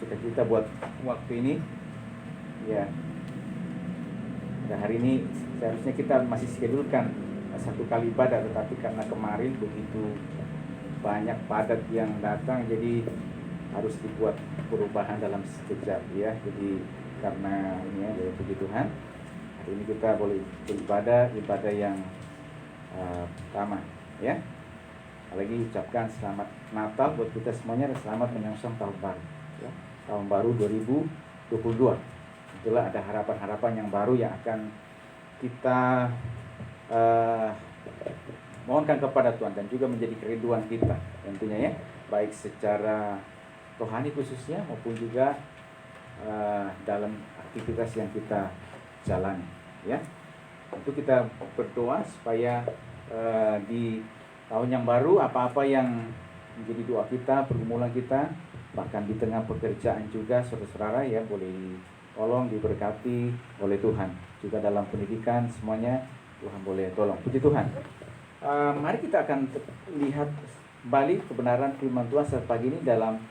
sukacita buat waktu ini. Ya, dan hari ini seharusnya kita masih schedule-kan satu kali ibadah, tetapi karena kemarin begitu banyak padat yang datang, jadi harus dibuat perubahan dalam sekejap ya. Jadi karena ini ya, puji Tuhan, hari ini kita boleh beribadah, ibadah yang pertama ya. Lagi ucapkan selamat Natal buat kita semuanya, dan selamat menyongsong tahun baru ya. Tahun baru 2022. Itulah ada harapan-harapan yang baru yang akan kita mohonkan kepada Tuhan, dan juga menjadi kerinduan kita tentunya ya, baik secara rohani khususnya maupun juga dalam aktivitas yang kita jalani ya. Tentu kita berdoa supaya di tahun yang baru, apa-apa yang menjadi doa kita, pergumulan kita, bahkan di tengah pekerjaan juga saudara-saudara ya, boleh tolong diberkati oleh Tuhan. Juga dalam pendidikan semuanya Tuhan boleh tolong. Puji Tuhan. Mari kita akan lihat balik kebenaran firman Tuhan saat pagi ini dalam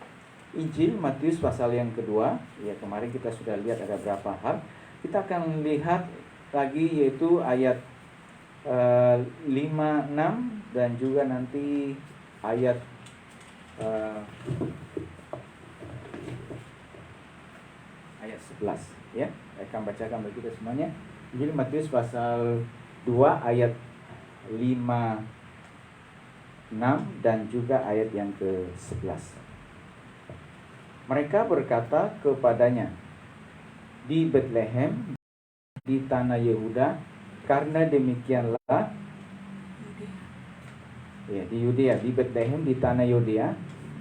Injil Matius pasal yang kedua. Ya, kemarin kita sudah lihat ada berapa hal. Kita akan lihat lagi, yaitu ayat 5, 6 dan juga nanti ayat ayat 11 ya. Saya akan bacakan bagi kita semuanya. Injil Matius pasal 2 ayat 5, 6 dan juga ayat yang ke-11. Mereka berkata kepadanya, di Betlehem di tanah Yehuda, karena demikianlah ya, di Yudea, di Betlehem di tanah Yudea,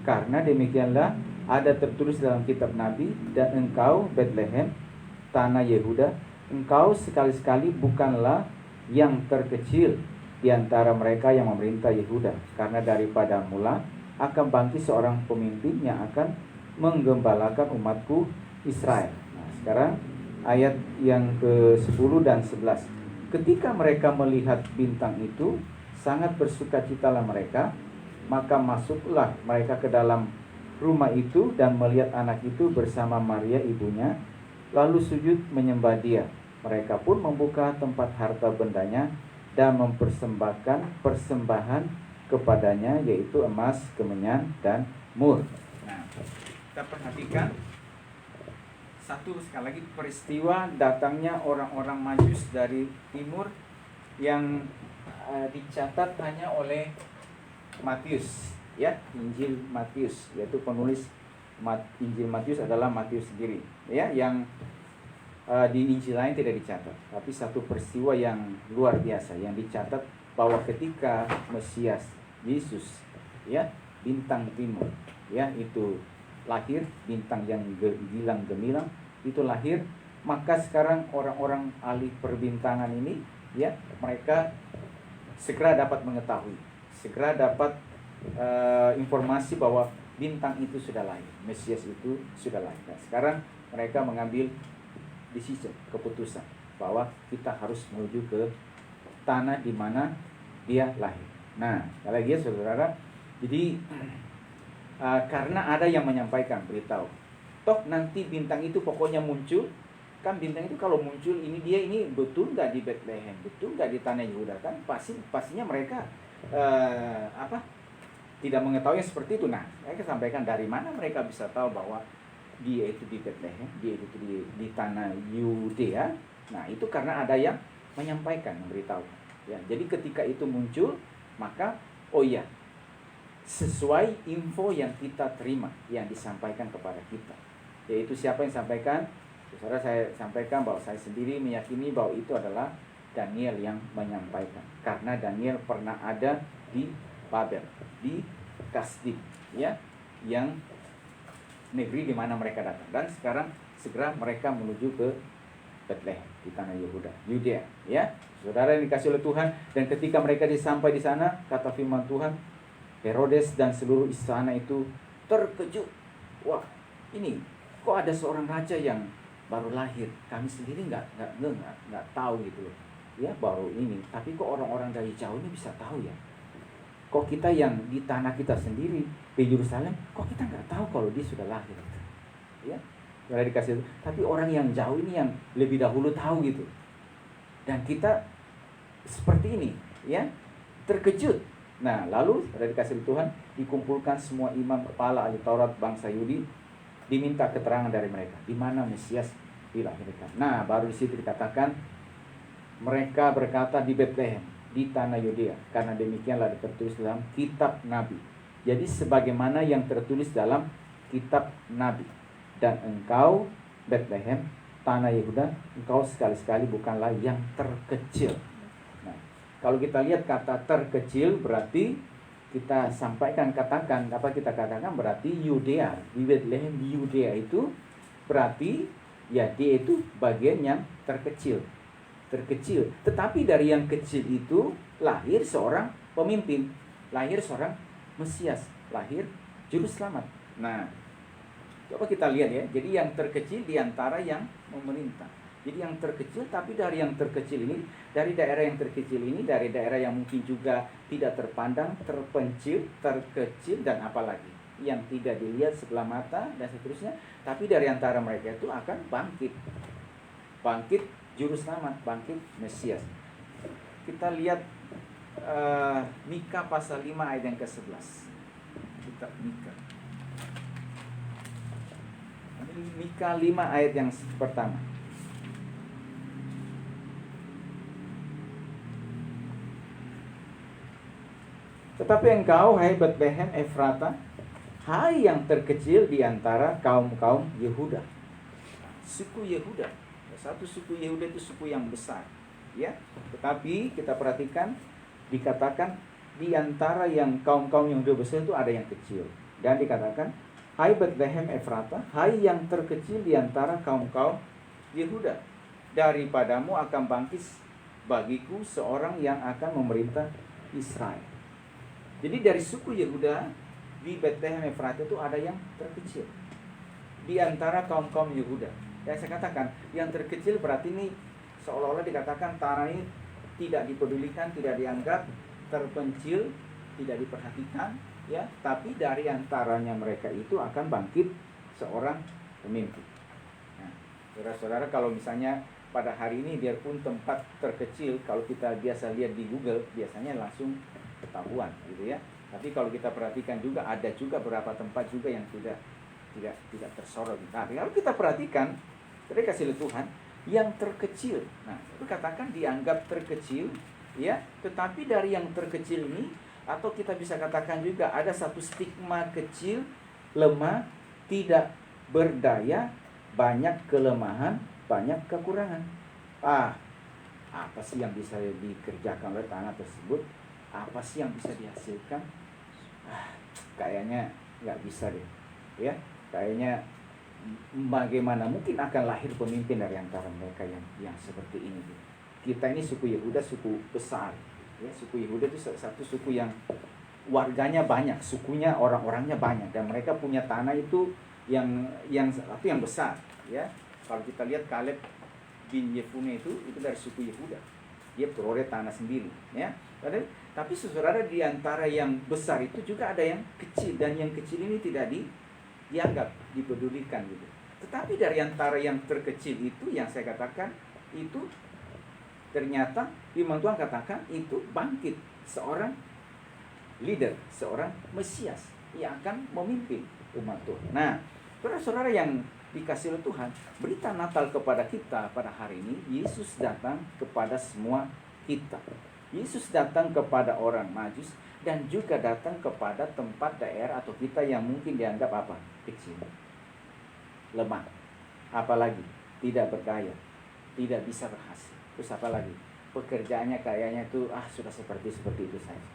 karena demikianlah ada tertulis dalam kitab Nabi, dan engkau Betlehem tanah Yehuda, engkau sekali-sekali bukanlah yang terkecil di antara mereka yang memerintah Yehuda, karena daripada mula akan bangkit seorang pemimpin yang akan menggembalakan umatku Israel. Nah, sekarang ayat yang ke-10 dan 11. Ketika mereka melihat bintang itu, sangat bersukacitalah mereka. Maka masuklah mereka ke dalam rumah itu dan melihat anak itu bersama Maria ibunya, lalu sujud menyembah dia. Mereka pun membuka tempat harta bendanya dan mempersembahkan persembahan kepadanya, yaitu emas, kemenyan, dan mur. Nah, kita perhatikan satu sekali lagi peristiwa datangnya orang-orang Majus dari timur yang dicatat hanya oleh Matius ya, Injil Matius, yaitu penulis Injil Matius adalah Matius sendiri ya, yang di Injil lain tidak dicatat. Tapi satu peristiwa yang luar biasa yang dicatat, bahwa ketika Mesias Yesus ya, bintang timur ya itu lahir, bintang yang gilang gemilang itu lahir, maka sekarang orang-orang ahli perbintangan ini ya, mereka segera dapat mengetahui, segera dapat informasi bahwa bintang itu sudah lahir, Mesias itu sudah lahir. Nah, sekarang mereka mengambil decision, keputusan bahwa kita harus menuju ke tanah di mana dia lahir. Nah, lagi ya saudara, jadi karena ada yang menyampaikan, beritahu, toh nanti bintang itu pokoknya muncul. Kan bintang itu kalau muncul, ini betul nggak di Bethlehem, betul nggak di tanah Yehuda? Kan pastinya mereka tidak mengetahui seperti itu. Nah, mereka sampaikan dari mana mereka bisa tahu bahwa dia itu di Bethlehem, dia itu di tanah Yudea. Nah, itu karena ada yang menyampaikan, memberitahu ya. Jadi ketika itu muncul, maka oh iya, sesuai info yang kita terima, yang disampaikan kepada kita. Yaitu siapa yang sampaikan? Saudara, saya sampaikan bahwa saya sendiri meyakini bahwa itu adalah Daniel yang menyampaikan. Karena Daniel pernah ada di Babel, di Kasdim ya, yang negeri di mana mereka datang. Dan sekarang segera mereka menuju ke Bethlehem di tanah Yehuda, Yudea ya. Saudara yang dikasih oleh Tuhan, dan ketika mereka sampai di sana, kata firman Tuhan, Herodes dan seluruh istana itu terkejut. Wah, ini kok ada seorang raja yang baru lahir? Kami sendiri nggak tahu gitu loh ya, baru ini. Tapi kok orang-orang dari jauh ini bisa tahu ya? Kok kita yang di tanah kita sendiri di Yerusalem, kok kita nggak tahu kalau dia sudah lahir? Ya, Sudah dikasih, tapi orang yang jauh ini yang lebih dahulu tahu gitu. Dan kita seperti ini, ya, terkejut. Nah, lalu sudah dikasih Tuhan, dikumpulkan semua imam kepala ahli Taurat bangsa Yahudi, diminta keterangan dari mereka di mana Mesias dilahirkan. Nah, baru di situ dikatakan mereka berkata di Betlehem, di tanah Yudea, karena demikianlah tertulis dalam kitab Nabi. Jadi sebagaimana yang tertulis dalam kitab Nabi. Dan engkau Betlehem, tanah Yehuda, engkau sekali-sekali bukanlah yang terkecil. Nah, kalau kita lihat kata terkecil berarti kita sampaikan, katakan, apa kita katakan berarti Yudea, di Betlehem di Yudea itu berarti ya dia itu bagian yang terkecil. Terkecil, tetapi dari yang kecil itu lahir seorang pemimpin, lahir seorang Mesias, lahir juru selamat. Nah, coba kita lihat ya. Jadi yang terkecil di antara yang memerintah. Jadi yang terkecil, tapi dari yang terkecil ini, dari daerah yang terkecil ini, dari daerah yang mungkin juga tidak terpandang, terpencil, terkecil, dan apalagi yang tidak dilihat sebelah mata dan seterusnya. Tapi dari antara mereka itu akan bangkit juru selamat, bangkit Mesias. Kita lihat Mika pasal 5 ayat yang ke-11. Kitab Mika. Mika 5 ayat yang pertama. Tetapi engkau, hai Betlehem Efrata, hai yang terkecil di antara kaum-kaum Yehuda. Suku Yehuda. Satu suku Yehuda itu suku yang besar, ya. Tetapi kita perhatikan dikatakan di antara yang kaum-kaum yang Yehuda besar itu ada yang kecil. Dan dikatakan, hai Betlehem Efrata, hai yang terkecil di antara kaum-kaum Yehuda, daripadamu akan bangkit bagiku seorang yang akan memerintah Israel. Jadi dari suku Yehuda di Betlehem Efrata itu ada yang terkecil di antara kaum-kaum Yehuda. Ya, saya katakan yang terkecil berarti ini seolah-olah dikatakan tanah ini tidak dipedulikan, tidak dianggap, terpencil, tidak diperhatikan, ya. Tapi dari antaranya mereka itu akan bangkit seorang pemimpin. Nah, saudara-saudara, kalau misalnya pada hari ini biarpun tempat terkecil, kalau kita biasa lihat di Google biasanya langsung ketahuan, gitu ya. Tapi kalau kita perhatikan juga ada juga beberapa tempat juga yang tidak tersorot. Nah, kalau kita perhatikan, tadi kasih Tuhan yang terkecil. Nah, itu katakan dianggap terkecil, ya. Tetapi dari yang terkecil ini, atau kita bisa katakan juga ada satu stigma kecil, lemah, tidak berdaya, banyak kelemahan, banyak kekurangan. Apa sih yang bisa dikerjakan oleh tanah tersebut? Apa sih yang bisa dihasilkan? Kayaknya nggak bisa deh, ya. Kayaknya bagaimana mungkin akan lahir pemimpin dari antara mereka yang seperti ini. Kita ini suku Yehuda, suku besar, ya. Suku Yehuda itu satu suku yang warganya banyak, sukunya, orang-orangnya banyak, dan mereka punya tanah itu yang besar, ya. Kalau kita lihat Kaleb bin Yefune itu dari suku Yehuda, dia peroleh tanah sendiri, ya. Tapi saudara, di antara yang besar itu juga ada yang kecil, dan yang kecil ini tidak dianggap, dipedulikan gitu. Tetapi dari antara yang terkecil itu, yang saya katakan itu ternyata firman Tuhan katakan itu bangkit seorang leader, seorang Mesias yang akan memimpin umat Tuhan. Nah, saudara-saudara yang dikasih oleh Tuhan, berita Natal kepada kita pada hari ini, Yesus datang kepada semua kita. Yesus datang kepada orang Majus dan juga datang kepada tempat daerah atau kita yang mungkin dianggap apa? Kecil, lemah, apalagi tidak berdaya, tidak bisa berhasil. Terus apalagi pekerjaannya kayaknya itu sudah seperti itu saja.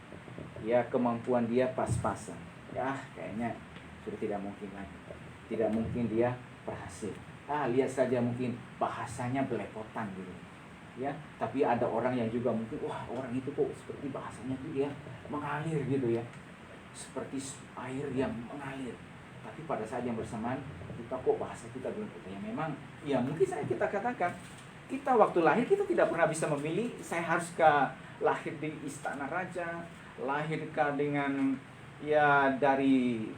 Ya, kemampuan dia pas-pasan. Ya, kayaknya sudah tidak mungkin lagi. Tidak mungkin dia berhasil. Lihat saja mungkin bahasanya belepotan gitu. Ya, tapi ada orang yang juga mungkin orang itu kok seperti bahasanya itu dia mengalir gitu ya, seperti air yang mengalir. Tapi pada saat yang bersamaan kita kok bahasa kita belum ya memang ya mungkin kita katakan kita waktu lahir kita tidak pernah bisa memilih saya harus lahir di istana raja, lahirkah dengan ya dari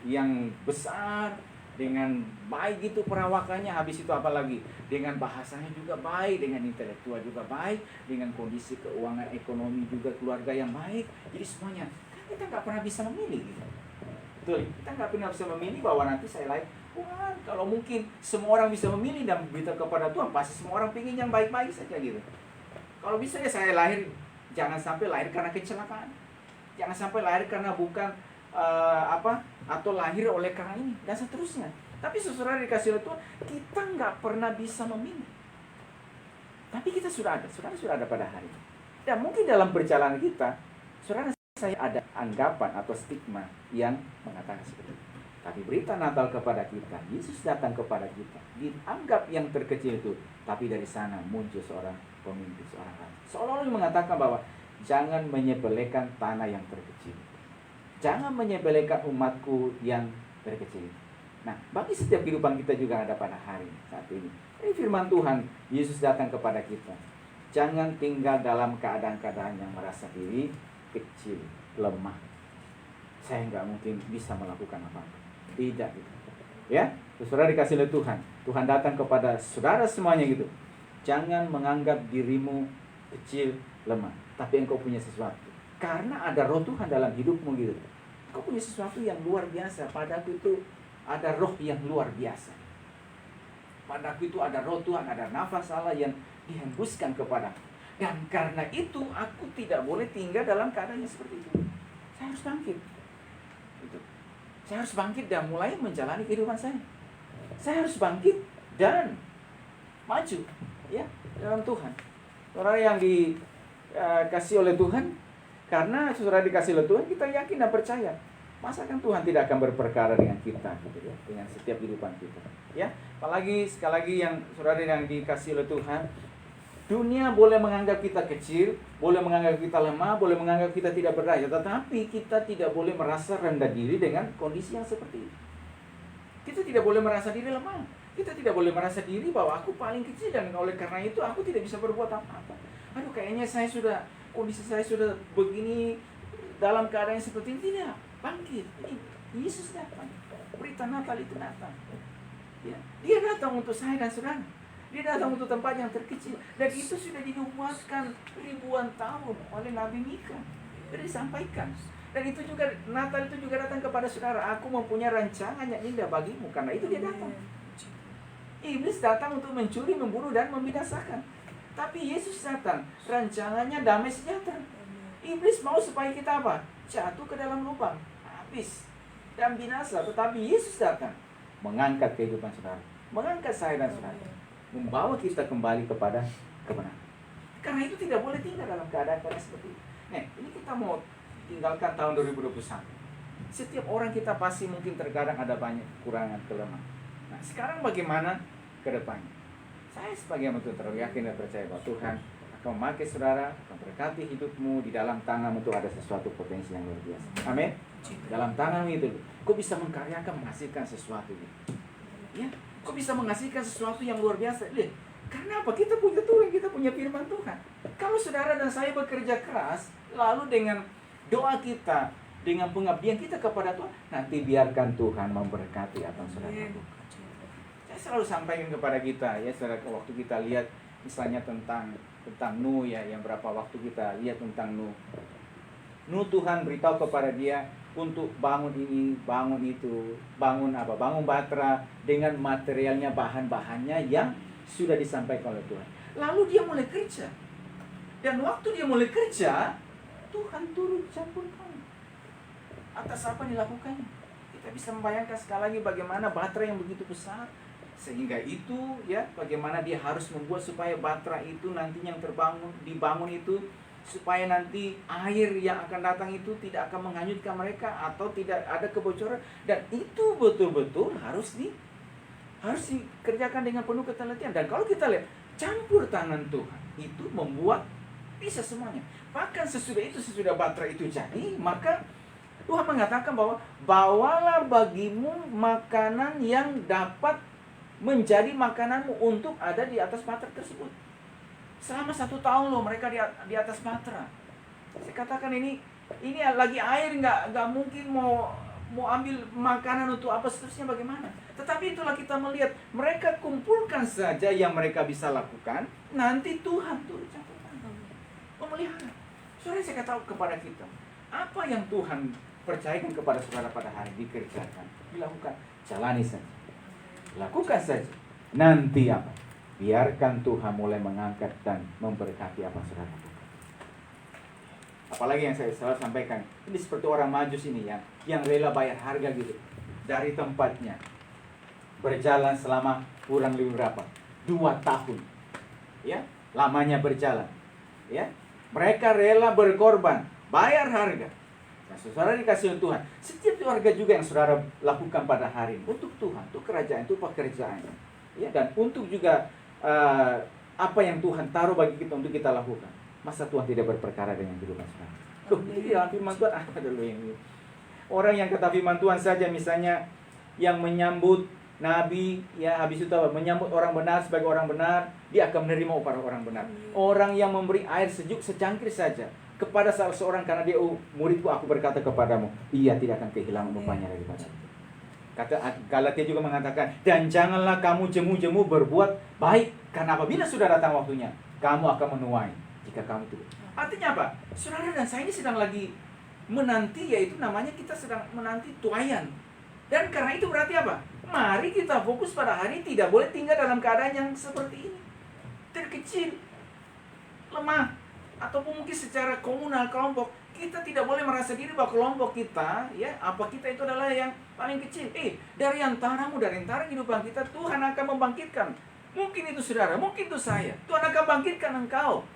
yang besar, dengan baik gitu perawakannya, habis itu apalagi dengan bahasanya juga baik, dengan intelektual juga baik, dengan kondisi keuangan ekonomi juga keluarga yang baik. Jadi semuanya kan kita nggak pernah bisa memilih gitu. Betul, kita nggak pernah bisa memilih bahwa nanti saya lahir. Tuhan, kalau mungkin semua orang bisa memilih dan berbicara kepada Tuhan, pasti semua orang ingin yang baik-baik saja gitu. Kalau bisa ya saya lahir, jangan sampai lahir karena kecelakaan, jangan sampai lahir karena bukan atau lahir oleh karena ini dan seterusnya. Tapi saudara dikasih oleh Tuhan, kita nggak pernah bisa memilih. Tapi kita sudah ada pada hari ini. Dan mungkin dalam perjalanan kita, saudara saya ada anggapan atau stigma yang mengatakan seperti itu. Tapi berita Natal kepada kita, Yesus datang kepada kita, dianggap yang terkecil itu, tapi dari sana muncul seorang pemimpin, seorang raja. Seolah-olah mengatakan bahwa jangan menyepelekan tanah yang terkecil. Jangan menyepelekan umatku yang terkecil. Nah, bagi setiap kehidupan kita juga ada pada hari saat ini. Ini firman Tuhan, Yesus datang kepada kita. Jangan tinggal dalam keadaan-keadaan yang merasa diri kecil, lemah. Saya nggak mungkin bisa melakukan apa-apa. Tidak gitu. Ya, saudara dikasih oleh Tuhan. Tuhan datang kepada saudara semuanya gitu. Jangan menganggap dirimu kecil, lemah, tapi engkau punya sesuatu. Karena ada roh Tuhan dalam hidupmu gitu. Kau punya sesuatu yang luar biasa. Padaku itu ada roh yang luar biasa. Padaku itu ada roh Tuhan, ada nafas Allah yang dihembuskan kepadaku. Dan karena itu aku tidak boleh tinggal dalam keadaan yang seperti itu. Saya harus bangkit. Gitu. Saya harus bangkit dan mulai menjalani kehidupan saya. Saya harus bangkit dan maju ya dalam Tuhan. Orang yang dikasih oleh Tuhan, karena saudara dikasih oleh Tuhan, kita yakin dan percaya. Masa kan Tuhan tidak akan berperkara dengan kita gitu ya, dengan setiap kehidupan kita. Ya, apalagi sekali lagi yang saudara yang dikasih oleh Tuhan, dunia boleh menganggap kita kecil, boleh menganggap kita lemah, boleh menganggap kita tidak berdaya, tetapi kita tidak boleh merasa rendah diri dengan kondisi yang seperti itu. Kita tidak boleh merasa diri lemah. Kita tidak boleh merasa diri bahwa aku paling kecil dan oleh karena itu aku tidak bisa berbuat apa-apa. Aduh, kayaknya kondisi saya sudah begini, dalam keadaan yang seperti ini. Tidak, bangkit. Yesus datang. Berita Natal itu datang. Ya, dia datang untuk saya dan saudara. Dia datang untuk tempat yang terkecil. Dan itu sudah dinubuatkan ribuan tahun oleh Nabi Mika. Sudah disampaikan. Dan itu juga, Natal itu juga datang kepada saudara. Aku mempunyai rancangan yang indah bagimu. Karena itu dia datang. Iblis datang untuk mencuri, membunuh, dan membinasakan. Tapi Yesus datang, rancangannya damai sejahtera. Iblis mau supaya kita apa? Jatuh ke dalam lubang, habis dan binasa. Tetapi Yesus datang mengangkat kehidupan saudara, mengangkat saya dan saudara, membawa kita kembali kepada kebenaran. Karena itu tidak boleh tinggal dalam keadaan seperti ini. Nih, ini kita mau tinggalkan tahun 2021. Setiap orang kita pasti mungkin terkadang ada banyak kekurangan, kelemahan. Nah, sekarang bagaimana ke depannya? Saya sebagai mentor terlalu yakin dan percaya bahwa Tuhan akan memakai saudara, akan berkati hidupmu. Di dalam tanganmu itu ada sesuatu potensi yang luar biasa. Amin. Dalam tanganmu itu, kau bisa mengkaryakan, menghasilkan sesuatu. Ya, kau bisa menghasilkan sesuatu yang luar biasa. Lihat, karena apa? Kita punya Tuhan, kita punya firman Tuhan. Kalau saudara dan saya bekerja keras, lalu dengan doa kita, dengan pengabdian kita kepada Tuhan, nanti biarkan Tuhan memberkati apa yang saudara lakukan. Saya selalu sampaikan kepada kita ya, saudara, waktu kita lihat misalnya tentang Nuh ya, yang berapa waktu kita lihat tentang Nuh. Nuh, Tuhan beritahu kepada dia untuk bangun ini, bangun itu, bangun Batra dengan materialnya, bahan-bahannya yang sudah disampaikan oleh Tuhan. Lalu dia mulai kerja. Dan waktu dia mulai kerja, Tuhan turun campur tangan atas apa yang dilakukannya. Kita bisa membayangkan sekali lagi bagaimana Batra yang begitu besar. Sehingga itu ya, bagaimana dia harus membuat supaya Batra itu nantinya yang dibangun itu, supaya nanti air yang akan datang itu tidak akan menghanyutkan mereka atau tidak ada kebocoran. Dan itu betul-betul harus dikerjakan dengan penuh ketelitian. Dan kalau kita lihat campur tangan Tuhan itu membuat bisa semuanya. Bahkan sesudah Batra itu jadi, maka Tuhan mengatakan bahwa bawalah bagimu makanan yang dapat menjadi makananmu untuk ada di atas Batra tersebut. Selama 1 tahun loh mereka di atas Batra. Saya katakan ini lagi air, nggak mungkin mau ambil makanan untuk apa seterusnya bagaimana. Tetapi itulah kita melihat, mereka kumpulkan saja yang mereka bisa lakukan, nanti Tuhan turut campur tangan, memelihara. Saudara, saya katakan kepada kita, apa yang Tuhan percayakan kepada saudara pada hari dikerjakan, dilakukan, jalani saja, lakukan saja. Nanti apa? Biarkan Tuhan mulai mengangkat dan memberkati apa saudara lakukan. Apalagi yang saya selalu sampaikan, ini seperti orang Majus ini yang rela bayar harga gitu dari tempatnya, berjalan selama kurang lebih berapa? 2 tahun. Ya, lamanya berjalan. Ya. Mereka rela berkorban, bayar harga. Nah, saudara dikasih oleh Tuhan. Setiap keluarga juga yang saudara lakukan pada hari ini untuk Tuhan, untuk kerajaan, untuk pekerjaan. Ya, dan untuk juga apa yang Tuhan taruh bagi kita untuk kita lakukan. Masa Tuhan tidak berperkara dengan kehidupan saudara? Ini dalam firman Tuhan ada dulu yang ini. Orang yang kata firman Tuhan saja, misalnya yang menyambut nabi, ya habis itu menyambut orang benar sebagai orang benar, dia akan menerima upah orang benar. Orang yang memberi air sejuk secangkir saja kepada salah seorang karena dia, muridku aku berkata kepadamu, ia tidak akan kehilangan upahnya daripada. Kata Galatia juga mengatakan, dan janganlah kamu jemu-jemu berbuat baik, karena apabila sudah datang waktunya, kamu akan menuai jika kamu tidak. Artinya apa? Saudara dan saya ini sedang lagi menanti, yaitu namanya kita sedang menanti tuaian. Dan karena itu berarti apa? Mari kita fokus pada hari, tidak boleh tinggal dalam keadaan yang seperti ini. Terkecil, lemah, ataupun mungkin secara komunal, kelompok. Kita tidak boleh merasa diri bahwa kelompok kita, ya, apa kita itu adalah yang paling kecil. Dari antaramu, dari antara kehidupan kita, Tuhan akan membangkitkan. Mungkin itu saudara, mungkin itu saya. Tuhan akan bangkitkan engkau.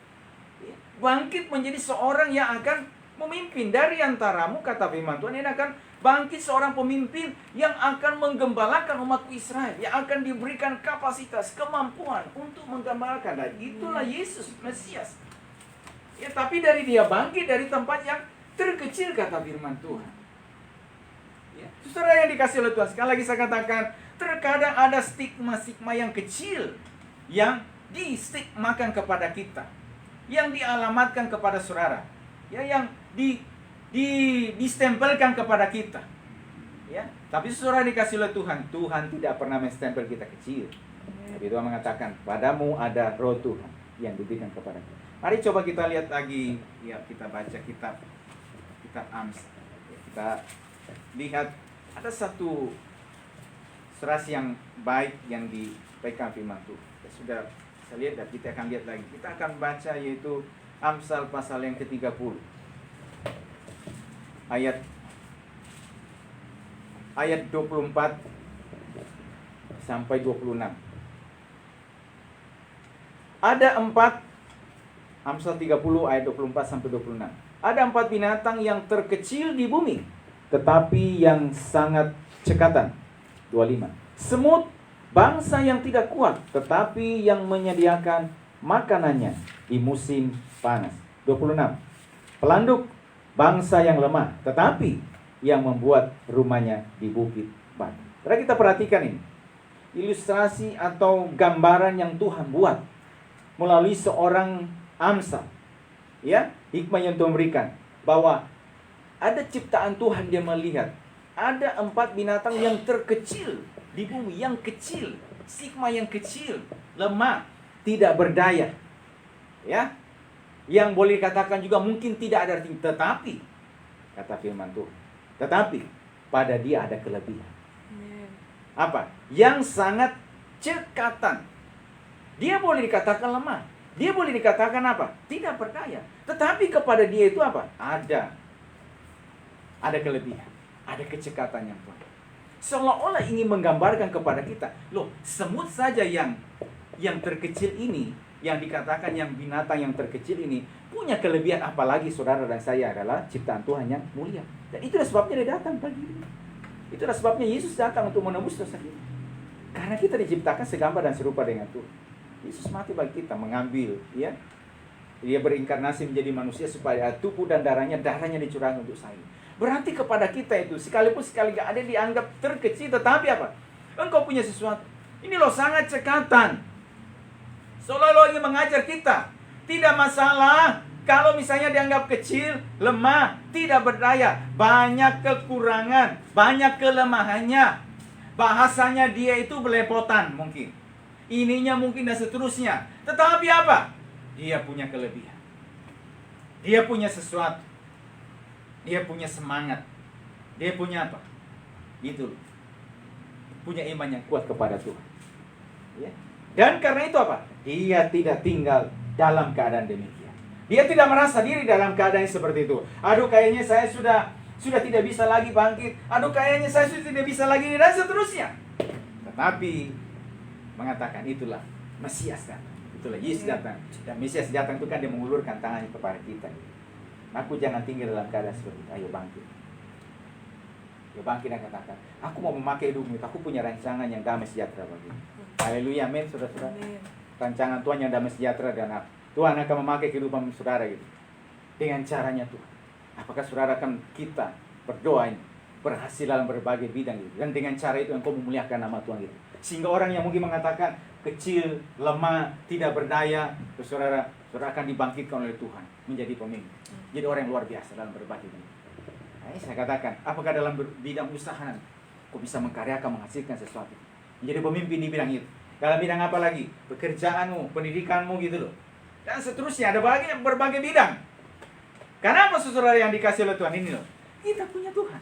Bangkit menjadi seorang yang akan memimpin. Dari antaramu, kata firman Tuhan, ini akan bangkit seorang pemimpin yang akan menggembalakan umatku Israel, yang akan diberikan kapasitas, kemampuan untuk menggembalakan. Dan itulah Yesus, Mesias. Ya, tapi dari dia bangkit dari tempat yang terkecil, kata firman Tuhan. Ya, saudara yang dikasih oleh Tuhan, sekali lagi saya katakan, terkadang ada stigma-stigma yang kecil yang distigmakan kepada kita, yang dialamatkan kepada saudara, ya, yang distempelkan kepada kita. Ya, tapi saudara dikasih oleh Tuhan, Tuhan tidak pernah menstempel kita kecil. Tapi Tuhan mengatakan, padamu ada roh Tuhan yang diberikan kepada kita. Mari coba kita lihat lagi, ya, kita baca kitab Amsal. Kita lihat ada satu serasi yang baik yang dipegang firman Tuhan. Sudah saya lihat dan kita akan lihat lagi. Kita akan baca yaitu Amsal pasal yang ke-30. Ayat 24 sampai 26. Ada 4 Amsal 30 ayat 24 sampai 26. Ada 4 binatang yang terkecil di bumi, tetapi yang sangat cekatan. 25. Semut, bangsa yang tidak kuat, tetapi yang menyediakan makanannya di musim panas. 26. Pelanduk, bangsa yang lemah, tetapi yang membuat rumahnya di bukit batu. Kita perhatikan ini, ilustrasi atau gambaran yang Tuhan buat melalui seorang Amsal, ya, hikmah yang Tuhan berikan, bahwa ada ciptaan Tuhan, dia melihat ada 4 binatang yang terkecil di bumi, yang kecil, stigma yang kecil, lemah, tidak berdaya, ya, yang boleh dikatakan juga mungkin tidak ada arti, tetapi kata firman Tuhan, tetapi pada dia ada kelebihan. Apa? Yang sangat cekatan. Dia boleh dikatakan lemah, dia boleh dikatakan apa? Tidak berdaya. Tetapi kepada dia itu apa? Ada kelebihan, ada kecekatan yang kuat. Seolah-olah ingin menggambarkan kepada kita, loh, semut saja yang terkecil ini, yang dikatakan yang binatang yang terkecil ini punya kelebihan, apalagi saudara dan saya adalah ciptaan Tuhan yang mulia. Dan itulah sebabnya dia datang pagi ini. Itulah sebabnya Yesus datang untuk menebus dosa kita. Karena kita diciptakan segambar dan serupa dengan Tuhan. Yesus mati bagi kita, mengambil, ya, dia berinkarnasi menjadi manusia supaya tubuh dan darahnya dicurahkan untuk saya. Berarti kepada kita itu, sekalipun sekali gak ada dianggap terkecil, tetapi apa? Engkau punya sesuatu. Ini loh sangat cekatan. Seolah-olah ingin mengajar kita, tidak masalah kalau misalnya dianggap kecil, lemah, tidak berdaya, banyak kekurangan, banyak kelemahannya. Bahasanya dia itu belepotan mungkin. Ininya mungkin dan seterusnya. Tetapi apa? Dia punya kelebihan. Dia punya sesuatu. Dia punya semangat. Dia punya apa? Gitu. Punya iman yang kuat kepada Tuhan. Ya. Dan karena itu apa? Dia tidak tinggal dalam keadaan demikian. Dia tidak merasa diri dalam keadaan seperti itu. Aduh, kayaknya saya sudah tidak bisa lagi bangkit. Aduh, kayaknya saya sudah tidak bisa lagi, dan seterusnya. Tetapi mengatakan itulah Mesias datang. Itulah Yesus datang. Dan Mesias datang itu kan dia mengulurkan tangannya kepada kita. Aku jangan tinggal dalam keadaan seperti itu. Ayo bangkit. Ayo bangkit dan katakan, aku mau memakai hidupmu. Aku punya rancangan yang damai sejahtera bagimu. Haleluya, amin, saudara-saudara. Rancangan Tuhan yang damai sejahtera dan apa? Tuhan akan memakai kehidupan saudara gitu. Dengan caranya Tuhan. Apakah saudara akan kita berdoa ini berhasil dalam berbagai bidang gitu. Dan dengan cara itu engkau memuliakan nama Tuhan gitu. Sehingga orang yang mungkin mengatakan kecil, lemah, tidak berdaya, saudara akan dibangkitkan oleh Tuhan menjadi pemimpin. Jadi orang yang luar biasa dalam berbagai bidang. Nah, saya katakan, apakah dalam bidang usaha kau bisa mengkaryakan, menghasilkan sesuatu? Menjadi pemimpin di bidang itu. Dalam bidang apa lagi? Pekerjaanmu, pendidikanmu gitu loh. Dan seterusnya, ada berbagai bidang. Karena apa saudara yang dikasih oleh Tuhan ini loh? Kita punya Tuhan.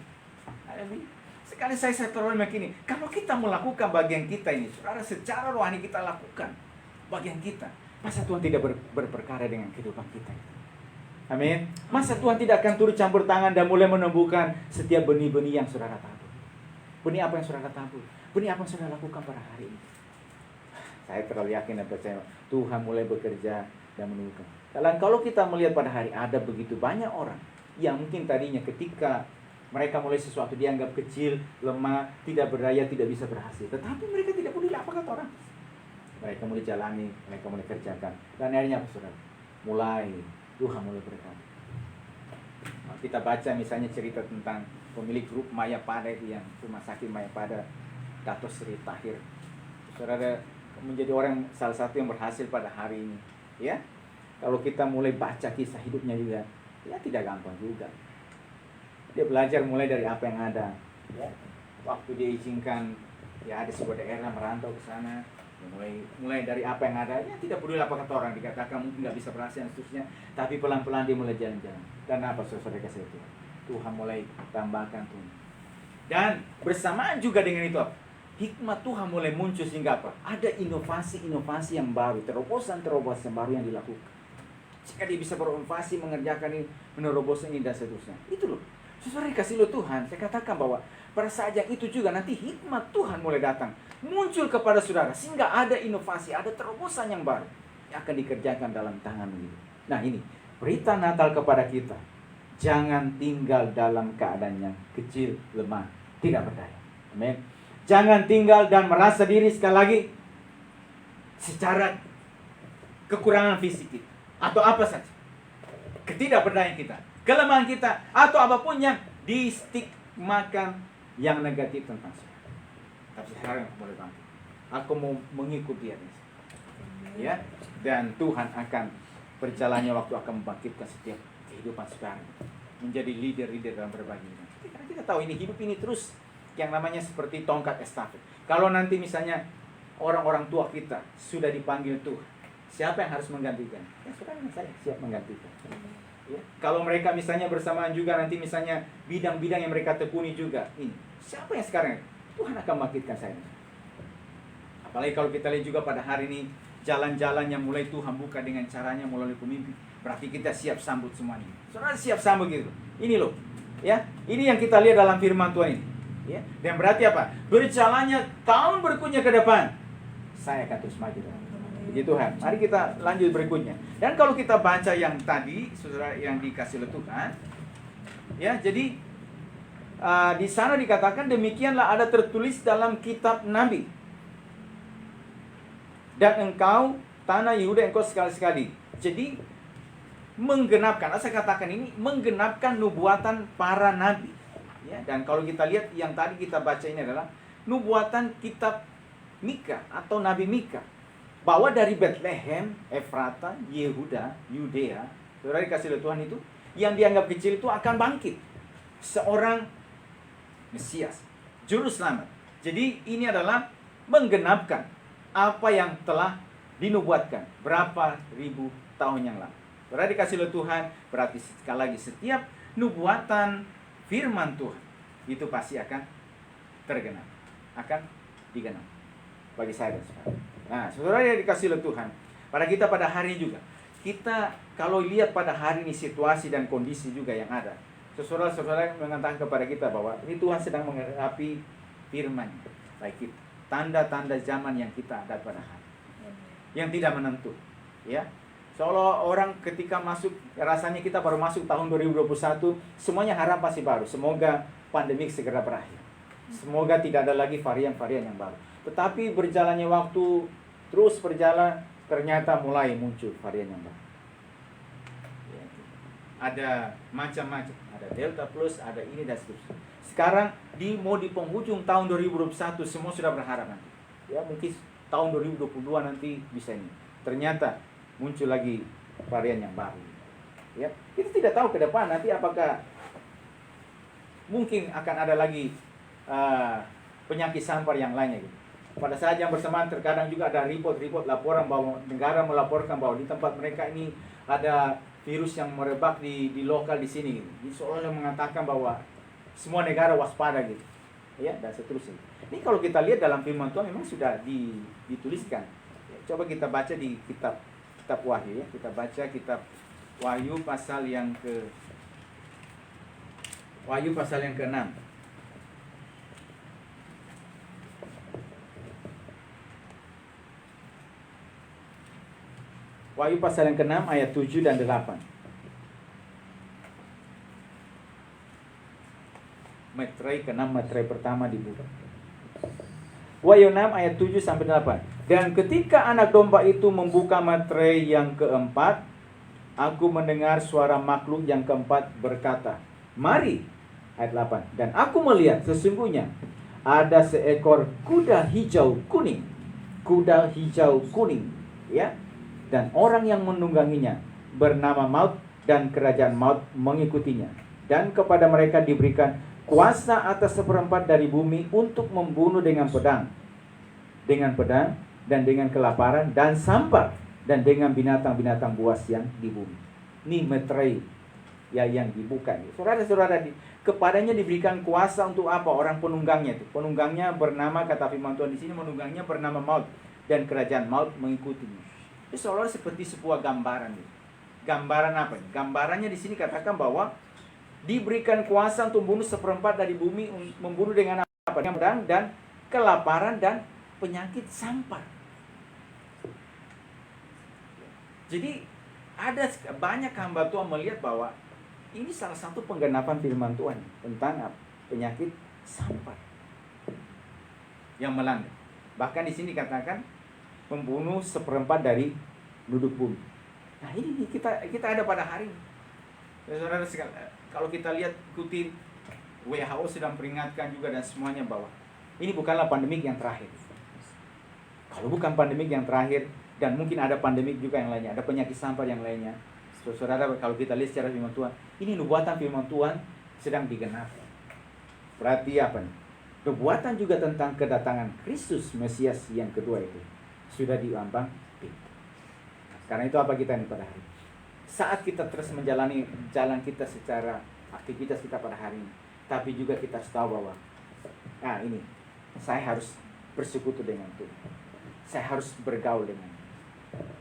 Sekali saya terlalu begini, kalau kita melakukan bagian kita ini, saudara, secara rohani kita lakukan bagian kita. Masa Tuhan tidak berperkara dengan kehidupan kita? Amin. Masa Tuhan tidak akan turut campur tangan dan mulai menumbuhkan setiap benih-benih yang saudara tabur? Benih apa yang saudara tabur? Benih apa yang saudara lakukan pada hari ini? Saya terlalu yakin dan percaya Tuhan mulai bekerja dan menumbuhkan. Kalau kita melihat pada hari, ada begitu banyak orang yang mungkin tadinya ketika mereka mulai sesuatu dianggap kecil, lemah, tidak berdaya, tidak bisa berhasil. Tetapi mereka tidak peduli apa kata orang. Mereka mulai jalani, mereka mulai kerjakan. Dan akhirnya apa saudara? Mulai Tuhan mulai berkata. Kita baca misalnya cerita tentang pemilik grup Mayapada itu, yang rumah sakit Mayapada, Dato Sri Tahir. Saudara menjadi orang salah satu yang berhasil pada hari ini. Ya, kalau kita mulai baca kisah hidupnya juga, ya tidak gampang juga. Dia belajar mulai dari apa yang ada. Ya, waktu dia izinkan, ya ada sebuah daerah merantau ke sana. Mulai dari apa yang ada, ya tidak peduli apa kata orang, dikatakan mungkin nggak bisa berhasil dan seterusnya, tapi pelan-pelan dia mulai jalan-jalan. Dan apa saudara kasih itu? Tuhan mulai tambahkan Tuhan. Dan bersamaan juga dengan itu, hikmat Tuhan mulai muncul sehingga apa? Ada inovasi-inovasi yang baru, terobosan-terobosan baru yang dilakukan. Jika dia bisa berinovasi, mengerjakan ini, menerobos ini dan seterusnya. Itu loh. Saudara dikasih lo Tuhan, saya katakan bahwa pada saat yang itu juga nanti hikmat Tuhan mulai datang, muncul kepada saudara, sehingga ada inovasi, ada terobosan yang baru yang akan dikerjakan dalam tangan ini. Nah ini, berita Natal kepada kita, jangan tinggal dalam keadaan yang kecil, lemah, tidak berdaya. Amin. Jangan tinggal dan merasa diri sekali lagi secara kekurangan fisik kita, atau apa saja, ketidakberdayaan kita, kelemahan kita, atau apapun yang distigmakan yang negatif tentang saya. Tapi sekarang aku boleh bangkit. Aku mau mengikuti dia. Ya, dan Tuhan akan berjalannya waktu akan membangkitkan setiap kehidupan sekarang menjadi leader-leader dalam berbagai bidang. Karena kita tahu ini hidup ini terus yang namanya seperti tongkat estafet. Kalau nanti misalnya orang-orang tua kita sudah dipanggil Tuhan, siapa yang harus menggantikan? Ya saudara, saya siap menggantikan. Ya. Kalau mereka misalnya bersamaan juga nanti misalnya bidang-bidang yang mereka tekuni juga, ini siapa yang sekarang? Tuhan akan membangkitkan saya. Apalagi kalau kita lihat juga pada hari ini jalan-jalan yang mulai Tuhan buka dengan caranya melalui pemimpin, berarti kita siap sambut semua ini. Saudara siap sambut gitu. Ini loh, ya, ini yang kita lihat dalam firman Tuhan ini. Ya, dan berarti apa? Berjalannya tahun berikutnya ke depan, saya akan terus maju. Puji Tuhan. Mari kita lanjut berikutnya. Dan kalau kita baca yang tadi, saudara, yang dikasih oleh Tuhan, ya, jadi di sana dikatakan demikianlah ada tertulis dalam kitab Nabi. Dan engkau tanah Yehuda, engkau sekali-sekali. Jadi menggenapkan, saya katakan ini menggenapkan nubuatan para nabi. Ya, dan kalau kita lihat yang tadi kita baca ini adalah nubuatan kitab Mika atau Nabi Mika, bahwa dari Bethlehem, Efrata, Yehuda, Yudea, saudara dikasih oleh Tuhan itu, yang dianggap kecil itu akan bangkit seorang Mesias, Juru Selamat, Jadi ini adalah menggenapkan apa yang telah dinubuatkan berapa ribu tahun yang lalu. Berarti dikasih oleh Tuhan, berarti sekali lagi setiap nubuatan firman Tuhan itu pasti akan tergenap, akan digenap bagi saya dan saudara. Nah, saudara yang dikasih oleh Tuhan, pada kita pada hari ini juga, kita kalau lihat pada hari ini situasi dan kondisi juga yang ada, saudara-saudara mengatakan kepada kita bahwa ini Tuhan sedang menggenapi firman baik kita, tanda-tanda zaman yang kita ada pada hari yang tidak menentu, ya. Seolah orang ketika masuk, rasanya kita baru masuk tahun 2021, semuanya harap pasti baru. Semoga pandemik segera berakhir. Semoga tidak ada lagi varian-varian yang baru. Tetapi berjalannya waktu, terus berjalan, ternyata mulai muncul varian yang baru. Ya. Ada macam-macam, ada Delta Plus, ada ini dan seterusnya. Sekarang mau di penghujung tahun 2021 semua sudah berharap nanti. Ya, mungkin tahun 2022 nanti bisa ini. Ternyata muncul lagi varian yang baru. Ya, kita tidak tahu ke depan nanti apakah mungkin akan ada lagi penyakit sampar yang lainnya gitu. Pada saat yang bersamaan terkadang juga ada report laporan bahwa negara melaporkan bahwa di tempat mereka ini ada virus yang merebak di lokal di sini gitu. Jadi seolah-olah mengatakan bahwa semua negara waspada gitu, ya, dan seterusnya. Ini kalau kita lihat dalam firman Tuhan memang sudah dituliskan. Ya, coba kita baca di kitab Wahyu, ya. Kita baca kitab Wahyu pasal yang ke-6. Wahyu pasal yang ke-6 ayat 7 dan 8. Meterai ke-6, meterai pertama dibuka. Wahyu 6 ayat 7 sampai 8. Dan ketika anak domba itu membuka meterai yang keempat, aku mendengar suara makhluk yang keempat berkata, "Mari." Ayat 8. Dan aku melihat sesungguhnya ada seekor kuda hijau kuning. Kuda hijau kuning, ya. Dan orang yang menungganginya bernama Maut, dan kerajaan Maut mengikutinya. Dan kepada mereka diberikan kuasa atas seperempat dari bumi untuk membunuh dengan pedang dan dengan kelaparan dan sampar dan dengan binatang-binatang buas yang di bumi. Ini meterai ya yang dibuka. Saudara-saudara, kepadanya diberikan kuasa untuk apa? Orang penunggangnya itu. Penunggangnya bernama, kata firman Tuhan di sini, penunggangnya bernama Maut, dan kerajaan Maut mengikutinya. Itu seolah seperti sebuah gambaran. Gambaran apa? Gambarannya di sini katakan bahwa diberikan kuasa untuk membunuh seperempat dari bumi, membunuh dengan apa? Dengan pedang dan kelaparan dan penyakit sampar. Jadi ada banyak hamba Tuhan melihat bahwa ini salah satu penggenapan firman Tuhan tentang penyakit sampar yang melanda. Bahkan di sini katakan membunuh seperempat dari penduduk bumi. Nah, ini kita ada pada hari ini. Saudara, kalau kita lihat ikuti WHO sedang peringatkan juga dan semuanya bahwa ini bukanlah pandemik yang terakhir. Kalau bukan pandemik yang terakhir, dan mungkin ada pandemik juga yang lainnya, ada penyakit sampar yang lainnya. Saudara, kalau kita lihat secara firman Tuhan, ini nubuatan firman Tuhan sedang digenapi. Berarti apa nih? Nubuatan juga tentang kedatangan Kristus Mesias yang kedua itu sudah diambang. Karena itu apa kita nih pada hari ini? Saat kita terus menjalani jalan kita secara aktivitas kita pada hari ini, tapi juga kita harus tahu bahwa ini saya harus bersekutu dengan Tuhan, saya harus bergaul dengan,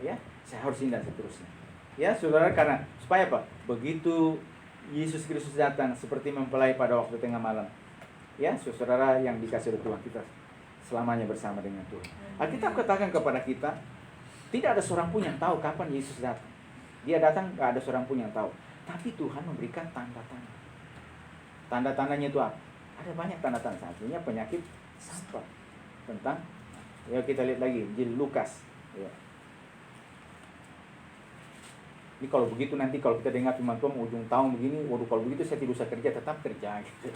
ya, saya harus ini dan seterusnya, ya saudara. Karena supaya apa? Begitu Yesus Kristus datang seperti mempelai pada waktu tengah malam, ya saudara yang dikasih oleh Tuhan, kita selamanya bersama dengan Tuhan. Alkitab katakan kepada kita, tidak ada seorang pun yang tahu kapan Yesus datang. Dia datang, gak ada seorang pun yang tahu. Tapi Tuhan memberikan tanda-tanda. Tanda-tandanya itu apa? Ada banyak tanda-tanda. Artinya penyakit sampar. Tentang, ya kita lihat lagi, Injil Lukas. Ya. Ini kalau begitu nanti kalau kita dengar firman Tuhan ujung tahun begini, waduh kalau begitu saya tidak usah kerja, tetap kerja gitu.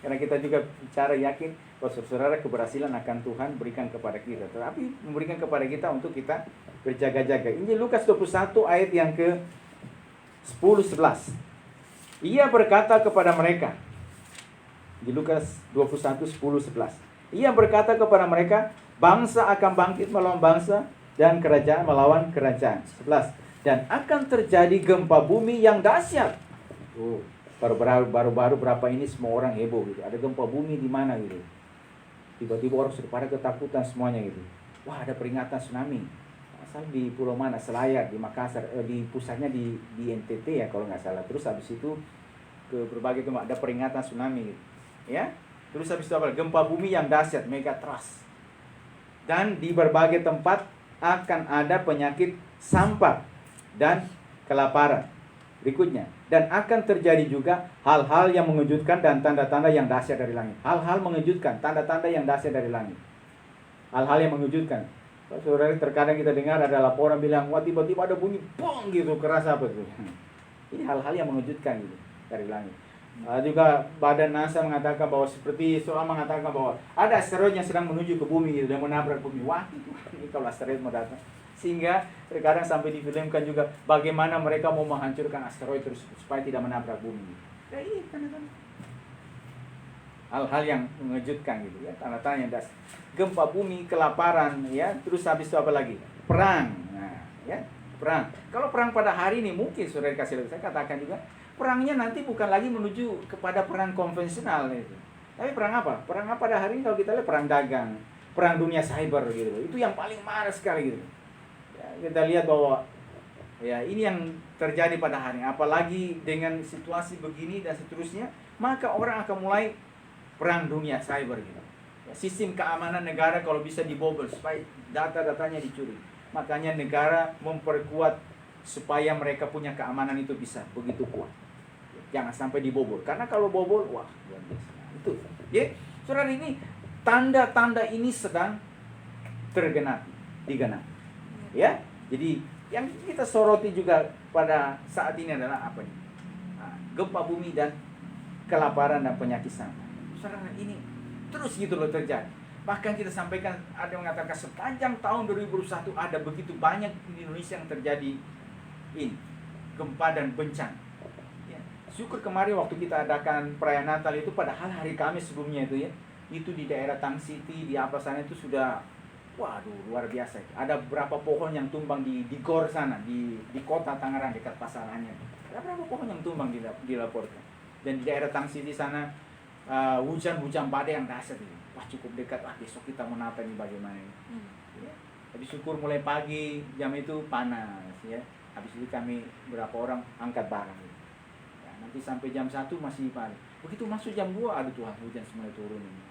Karena kita juga bicara yakin bahwa saudara keberhasilan akan Tuhan berikan kepada kita. Tetapi memberikan kepada kita untuk kita berjaga-jaga. Injil Lukas 21 ayat yang ke 10-11. Ia berkata kepada mereka, Di Lukas 21, 10, 11. Ia berkata kepada mereka, bangsa akan bangkit melawan bangsa dan kerajaan melawan kerajaan. 11. Dan akan terjadi gempa bumi yang dahsyat. Baru-baru berapa ini semua orang heboh gitu. Ada gempa bumi di mana gitu. Tiba-tiba orang sudah pada ketakutan semuanya gitu. Wah, ada peringatan tsunami. Asal di pulau mana? Selayar, di Makassar, di pusatnya di NTT ya kalau nggak salah. Terus habis itu ke berbagai tempat ada peringatan tsunami gitu. Ya. Terus habis itu apa? Gempa bumi yang dahsyat, megatrust. Dan di berbagai tempat akan ada penyakit sampar dan kelaparan. Berikutnya, dan akan terjadi juga hal-hal yang mengejutkan dan tanda-tanda yang dahsyat dari langit. Hal-hal mengejutkan, tanda-tanda yang dahsyat dari langit. Hal-hal yang mengejutkan. Saudara, terkadang kita dengar ada laporan bilang, wah tiba-tiba ada bunyi bong gitu, keras apa tuh. Ini hal-hal yang mengejutkan gitu dari langit. Juga badan NASA mengatakan bahwa seperti seorang mengatakan bahwa ada asteroid yang sedang menuju ke bumi gitu, dan menabrak bumi. Wah, ini kalau asteroid mau datang. Sehingga terkadang sampai difilmkan juga bagaimana mereka mau menghancurkan asteroid terus supaya tidak menabrak bumi. Ya ini tanda-tanda. Hal-hal yang mengejutkan gitu ya, tanda-tanda yang das. Gempa bumi, kelaparan ya, terus habis itu apa lagi? Perang. Nah, ya, perang. Kalau perang pada hari ini mungkin sudah dikasih lihat, saya katakan juga perangnya nanti bukan lagi menuju kepada perang konvensional itu. Tapi perang apa? Perang apa pada hari ini kalau kita lihat perang dagang, perang dunia cyber gitu. Itu yang paling marah sekali gitu. Kita lihat bahwa ya ini yang terjadi pada hari ini. Apalagi dengan situasi begini dan seterusnya, maka orang akan mulai perang dunia cyber gitu. Ya, sistem keamanan negara kalau bisa dibobol supaya data-datanya dicuri. Makanya negara memperkuat supaya mereka punya keamanan itu bisa begitu kuat. Jangan sampai dibobol. Karena kalau bobol, wah luar biasa. Itu. Ya, saudara, ini tanda-tanda ini sedang digenapi. Ya, jadi yang kita soroti juga pada saat ini adalah apa nih? Gempa bumi dan kelaparan dan penyakit sampar. Saudara, ini terus gitu loh terjadi. Bahkan kita sampaikan, ada yang mengatakan sepanjang tahun 2021 ada begitu banyak di Indonesia yang terjadi ini gempa dan bencana. Ya. Syukur kemarin waktu kita adakan perayaan Natal itu, padahal hari Kamis sebelumnya itu ya, itu di daerah Tang City di apa sana itu sudah waduh luar biasa. Ada berapa pohon yang tumbang di Gor sana, di kota Tangerang dekat Pasar Anyar. Ada berapa pohon yang tumbang dilaporkan. Dan di daerah Tang City sana hujan badai yang dahsyat itu. Wah cukup dekat. Besok kita mau Natal ini bagaimana ini. Ya. Tapi syukur mulai pagi jam itu panas ya. Habis itu kami berapa orang angkat barang. Ya, nanti sampai jam 1 masih panas. Begitu masuk jam 2 aduh Tuhan hujan semua turun ini.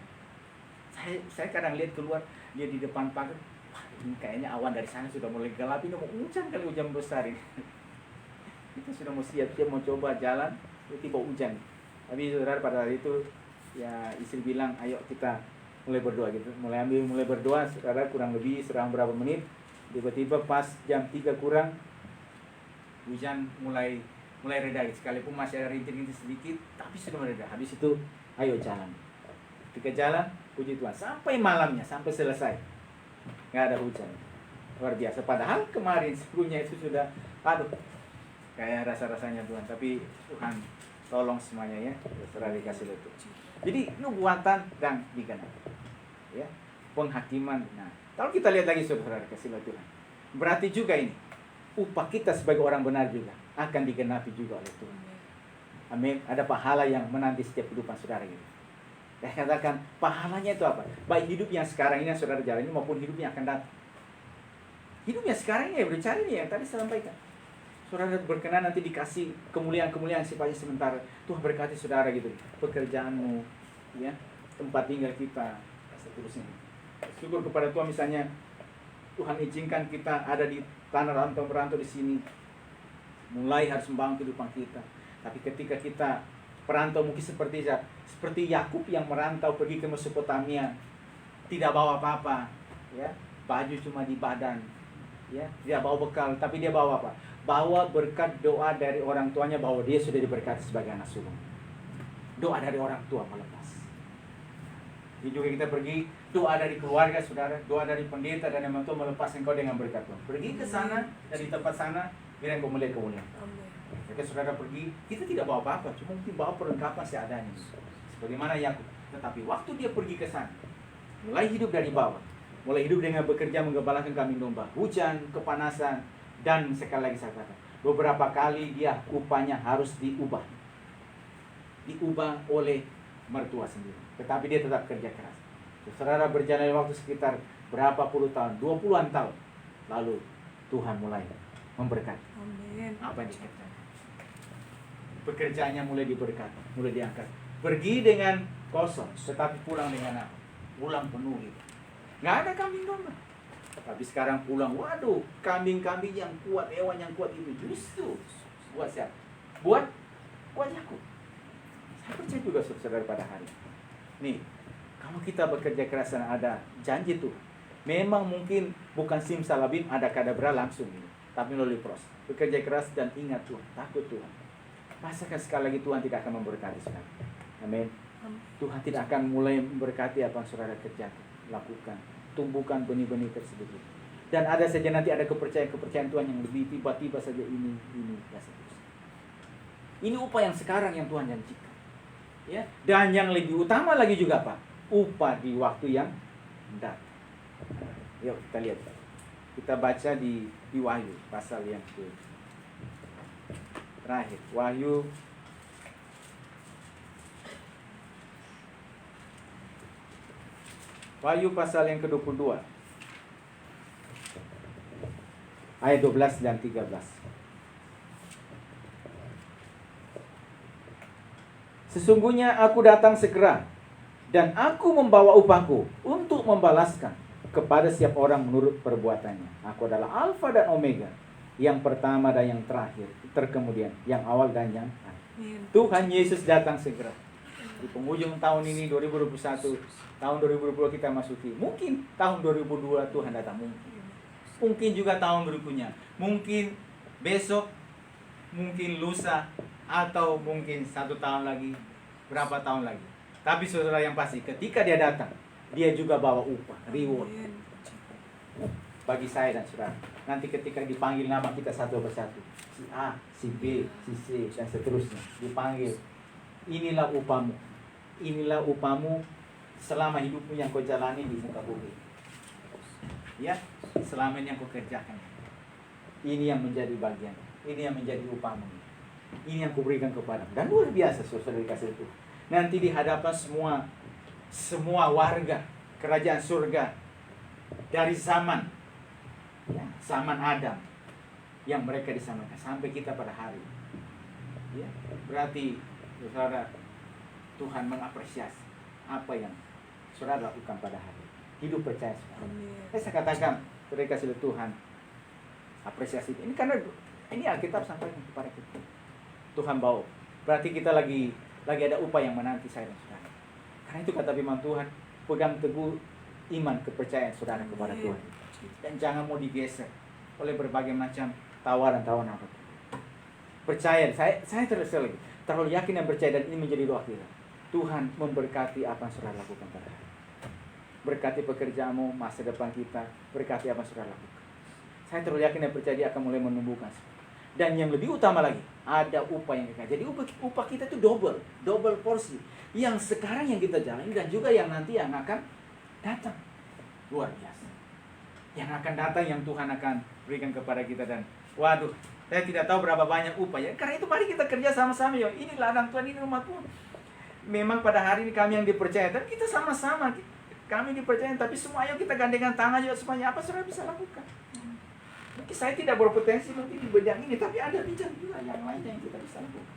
Saya kadang lihat keluar dia di depan pagar, wah ini kayaknya awan dari sana sudah mulai gelap, ini mau hujan kali, hujan besar ini. Kita sudah mau siap-siap mau coba jalan, tiba hujan. Tapi saudara pada hari itu ya istri bilang, ayo kita mulai berdoa gitu, mulai berdoa. Saudara kurang lebih serang berapa menit, tiba-tiba pas jam 3 kurang hujan mulai reda. Sekalipun masih ada rintik-rintik sedikit, tapi sudah mereda. Habis itu ayo jalan. Ketika jalan, puji Tuhan, sampai malamnya, sampai selesai nggak ada hujan. Luar biasa. Padahal kemarin sebelumnya itu sudah kayak rasa-rasanya Tuhan. Tapi Tuhan tolong semuanya ya, setelah dikasih itu. Jadi nubuatan dan digenapi ya, penghakiman. Nah, kalau kita lihat lagi saudara kasih Tuhan, berarti juga ini upah kita sebagai orang benar juga akan digenapi juga oleh Tuhan. Amin. Ada pahala yang menanti setiap kehidupan saudara gitu. Saya katakan pahalanya itu apa? Baik hidup yang sekarang ini yang saudara jalani maupun hidup yang akan datang. Hidup yang sekarang ini ya bercari nih yang tadi saya sampaikan. Saudara berkenan nanti dikasih kemuliaan-kemuliaan sifatnya sementara. Tuhan berkati saudara gitu. Pekerjaanmu, ya, tempat tinggal kita, seterusnya. Syukur kepada Tuhan misalnya Tuhan izinkan kita ada di tanah rantau-rantau di sini. Mulai harus membangun kehidupan kita. Tapi ketika kita perantau mungkin seperti Yakub yang merantau pergi ke Mesopotamia, tidak bawa apa-apa, ya, baju cuma di badan, ya, tidak bawa bekal, tapi dia bawa apa? Bawa berkat doa dari orang tuanya bahwa dia sudah diberkati sebagai anak sulung. Doa dari orang tua melepas. Ini juga kita pergi, doa dari keluarga saudara, doa dari pendeta dan yang Tuhan melepas engkau dengan berkat Tuhan. Pergi ke sana, dari tempat sana, biar engkau melihat kemuliaan. Ketika saudara pergi, kita tidak bawa apa-apa, cuma mungkin bawa perlengkapan seadanya. Bagaimana Yakub? Tetapi waktu dia pergi ke sana, mulai hidup dari bawah, mulai hidup dengan bekerja menggembalakan kambing domba, hujan, kepanasan, dan sekali lagi saya katakan, beberapa kali dia upahnya harus diubah oleh mertua sendiri. Tetapi dia tetap kerja keras. Saudara berjalan waktu sekitar berapa puluh tahun, 20-an tahun. Lalu Tuhan mulai memberkati. Amin. Apa yang dikerjakan? Pekerjaannya mulai diberkati, mulai diangkat. Pergi dengan kosong, tetapi pulang dengan apa? Pulang penuh gitu. Nggak ada kambing domba. Tapi sekarang pulang, waduh, kambing-kambing yang kuat, hewan yang kuat itu justru buat siapa? Buat Yakub. Saya percaya juga saudara pada hari nih, kalau kita bekerja keras dan ada janji tuh, memang mungkin bukan simsalabim ada kadabra langsung ini, tapi melalui proses bekerja keras dan ingat Tuhan, takut Tuhan. Masakan sekali lagi Tuhan tidak akan memberkati saudara. Amin. Tuhan tidak akan mulai memberkati apa yang saudara kerjakan, lakukan, tumbuhkan benih-benih tersebut. Dan ada saja nanti ada kepercayaan Tuhan yang lebih tiba-tiba saja ini dan seterusnya. Ini upah yang sekarang yang Tuhan janjikan. Ya, dan yang lebih utama lagi juga Pak, upah di waktu yang datang. Yuk kita lihat. Kita baca di Wahyu pasal yang terakhir. Wahyu pasal yang ke-22. Ayat 12 dan 13. Sesungguhnya aku datang segera, dan aku membawa upahku untuk membalaskan kepada setiap orang menurut perbuatannya. Aku adalah Alfa dan Omega, yang pertama dan yang terakhir, terkemudian yang awal dan yang akhir. Tuhan Yesus datang segera. Di penghujung tahun ini 2021, tahun 2020 kita masuki. Mungkin tahun 2002 Tuhan datang, mungkin juga tahun berikutnya, mungkin besok, mungkin lusa, atau mungkin 1 tahun lagi, berapa tahun lagi. Tapi saudara yang pasti, ketika dia datang, dia juga bawa upah, reward bagi saya dan saudara. Nanti ketika dipanggil nama kita satu persatu, si A, si B, si C, dan seterusnya, dipanggil, inilah upahmu, inilah upahmu selama hidupmu yang kau jalani di muka bumi. Ya, selama ini yang kau kerjakan, ini yang menjadi bagian, ini yang menjadi upahmu. Ini yang kuberikan kepadamu. Dan luar biasa saudara dikasih Tuhan. Nanti di hadapan semua warga kerajaan surga dari zaman Adam yang mereka disamakan sampai kita pada hari ini. Ya, berarti saudara, Tuhan mengapresiasi apa yang saudara lakukan pada hari ini. Hidup percaya saudara. Saya katakan saudara kasih Tuhan apresiasi ini karena ini Alkitab sampaikan kepada kita. Tuhan bawa. Berarti kita lagi ada upah yang menanti saya dan saudara. Karena itu kata firman Tuhan, pegang teguh iman kepercayaan saudara kepada Tuhan. Dan jangan mau digeser oleh berbagai macam tawaran-tawaran apa. Percaya, saya terlalu yakin dan percaya, dan ini menjadi doa kita. Tuhan memberkati apa yang saudara lakukan pada hari. Berkati pekerjaanmu, masa depan kita, berkati apa yang saudara lakukan. Saya terlalu yakin dan percaya dia akan mulai menumbuhkan. Dan yang lebih utama lagi, ada upah yang kita. Jadi upah kita itu double porsi. Yang sekarang yang kita jalani dan juga yang nanti yang akan datang. Luar biasa. Yang akan datang yang Tuhan akan berikan kepada kita. Dan waduh, saya tidak tahu berapa banyak upah ya. Karena itu mari kita kerja sama-sama ya. Ini ladang Tuhan, ini rumah Tuhan. Memang pada hari ini kami yang dipercaya, dan kita sama-sama kami dipercaya, tapi semua ayo kita gandengan tangan juga semuanya. Apa saudara bisa lakukan? Mungkin saya tidak berpotensi mungkin di bidang ini, tapi ada bidang juga yang lainnya yang kita bisa lakukan.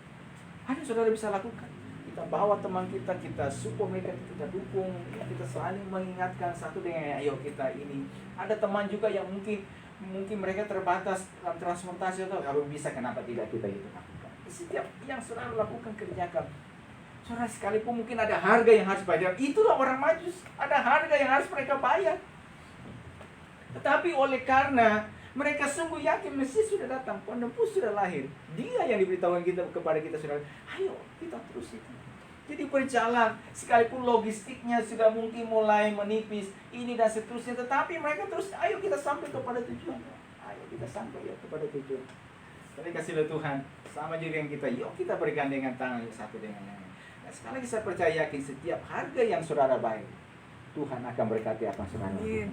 Ada saudara bisa lakukan. Kita bawa teman kita support mereka, kita dukung, kita saling mengingatkan satu dengan ayo kita ini. Ada teman juga yang mungkin mereka terbatas dalam transportasi, atau kalau bisa kenapa tidak kita itu lakukan. Setiap yang saudara lakukan kerjakan. Saudara sekalipun mungkin ada harga yang harus bayar, itulah orang Majus. Ada harga yang harus mereka bayar. Tetapi oleh karena mereka sungguh yakin Mesias sudah datang, penebus sudah lahir. Dia yang diberitahukan kita kepada kita saudara. Ayo kita terus itu. Jadi berjalan, sekalipun logistiknya sudah mungkin mulai menipis, ini dan seterusnya, tetapi mereka terus, ayo kita sampai kepada tujuan. Ayo kita sampai ya kepada tujuan. Terima kasih Tuhan. Sama juga yang kita, yuk kita bergandengan tangan satu dengan yang lain. Sekali lagi saya percaya yakin setiap harga yang saudara bayar, Tuhan akan berkati apa yang saudara lakukan.